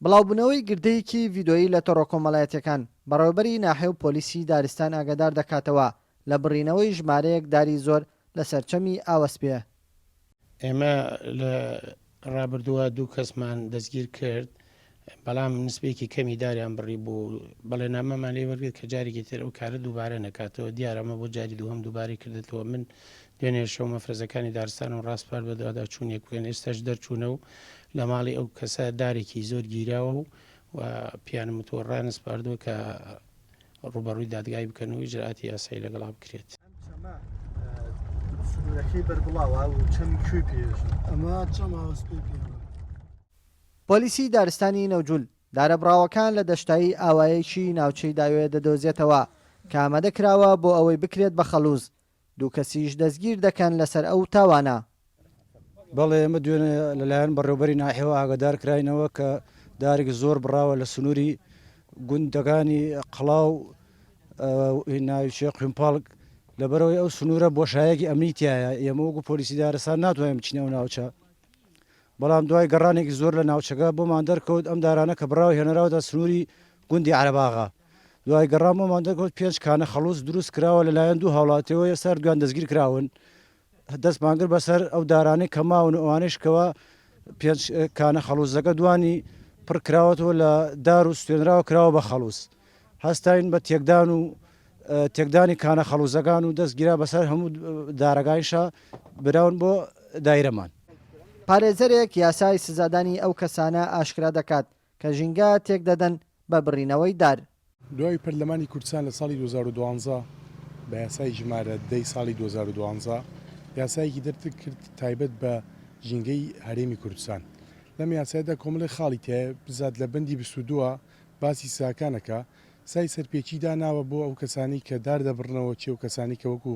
بڵاوبوونەوەی گردەیەکی ڤیدۆیی لە تۆڕە کۆمەڵایەتیەکان بەڕێوەبەری ناحێ و پۆلیسی دارستان ئاگادار دەکاتەوە لە بڕینەوەی ژمارەیەک داری زۆر لە سەرچەمی ئاوەسپێ. ئێمە لە ڕابردووە دوو کەسمان دەستگیر کرد، بەڵام نسبێکی کەمی داریان بڕی بوو، بەڵێ نامەمان لێ وەرگێت کە جارێکی تر ئەو کارە دووبارە نەکاتەوە. دیارەمە بۆ جاری دووهەم دووباری کردێتەوە. من دوێنێ شەو مەفرەزەکانی دارستان و ڕاستپار بەدەوادا چوونێک بکەن، ئێستاش دەرچوونە و لە ماڵی ئەو کەسە دارێکی زۆر گیراوە و پیانم وتۆ ڕانسپاردووە کە ڕوبەڕووی دادگای بکەن و ئیجرعاتی یاسایی لەگەڵا بکرێت. پۆلیسی دارستانی نەوجول دارەبراوەکان لە دەشتایی ئاوایەکی ناوچەی داوێ دەدۆزێتەوە کە ئامادە کراوە بۆ ئەوەی بکرێت بە خەلووز. دوو کەسیش دەستگیر دەکەن لەسەر ئەو تاوانە. بەڵێ ئێمە دوێنێ لەلایەن بەڕێوەبەری ناحێوە ئاگادار کراینەوە کە دارێک زۆر بڕاوە لە سنووری گوندەکانی قڵاو ناوی شێخ خوێنپاڵک. لەبەرەوەی ئەو سنوورە بۆشایەکی ئەمنیتیایە، ئێمە وەکو پۆلیسی دارستان ناتوانین بچینەوە ناوچە، بەڵام دوای گەڕانێکی زۆر لە ناوچەکە بۆمان دەرکەوت ئەم دارانە کە بڕاو هێنەراوەتە سنووری گوندی عەرەباغا. دوای گەڕان بۆمان دەرکەوت 5 کانە خەڵووز دروست کراوە لەلایەن دوو هاوڵاتیەوە، ئێستا دویان دەستگیر کراون. دەستمان کرد بەسەر ئەو دارانەی کە ماون و ئەوانەیشکەوە 5 کانە خەڵوزەکە دوانی پڕ کراوەتەوە لە دار و سوێنراوە کراوە بە خەڵوز. هەستاین بە تێکدان و تێکدانی کانە خەڵوزەکان و دەستگیرا بەسەر هەموو دارەکانیشە براون بۆ دایرەمان. پارێزەرێک یاسای سزادانی ئەو کەسانە ئاشکرا دەکات کە ژینگە تێک دەدەن بە بڕینەوەی دار. دوای پەرلەمانی کوردستان لە ساڵی 2012 بە یاسای ژمارە 10 ساڵی 2012 یاسایەکی دەرتر کرد تایبەت بە ژینگەی هەرێمی کوردستان. لەم یاسایەدا کۆمەڵی خاڵی تایە بزات لە بەندی 22 باسی ساکانەکە سای سەرپێچیدا ناوە بۆ ئەو کەسانی کە دار دەبڕنەوە چی و کەسانی کە وەکو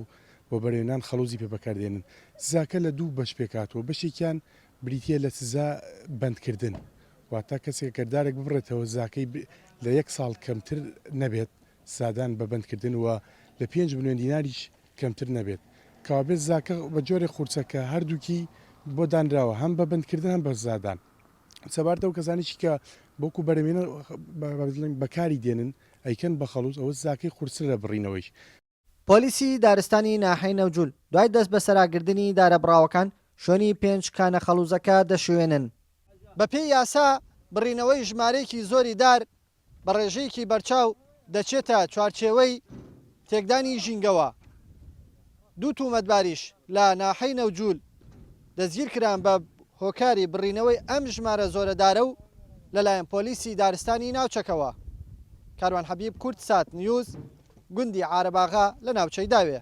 بۆ بەرێنان خەڵوزی پێ بەکاردێنن. سزاکە لە دوو بەش پێکاتەوە، بەشێکیان بریتە لە سزا بەندکردن، واتە کەسێک کەدارێک ببڕێتەوە زاکەی لە 1 ساڵ کەمتر نەبێت سادان بە بەندکردن و لە 5 ملیۆن دیناریش کەمتر نەبێت. کابێت زاکە بە جۆرێک قورسەکە هەردووکی بۆ دانراوە هەم بە بەندکردن هەم بە زادان. سەبارەتە و کەسانیشی کە بۆکو بەرەمێنە بەکاری دێنن ئەیکەن بە خەڵوز ئەوە زاکەی قورسر لە بڕینەوەیش. پۆلیسی دارستانی ناحەی نەوجول دوای دەست بە سەراگردنی دارەبراوەکان شوێنی 5 کانە خەڵوزەکە دەشوێنن. بە پێی یاسا بڕینەوەی ژمارەیەکی زۆری دار بە ڕێژەیەکی بەرچاو دەچێتە چوارچێوەی تێکدانی ژینگەوە. دوو تومەتباریش لە ناحەی نەوجول دەستگیر کران بە هۆکاری بڕینەوەی ئەم ژمارە زۆرەدارە و لەلایەن پۆلیسی دارستانی ناوچەکەوە. کاروان حەبیب، کورتسات نیوز، گوندی عارەباغا لە ناوچەی داوێ.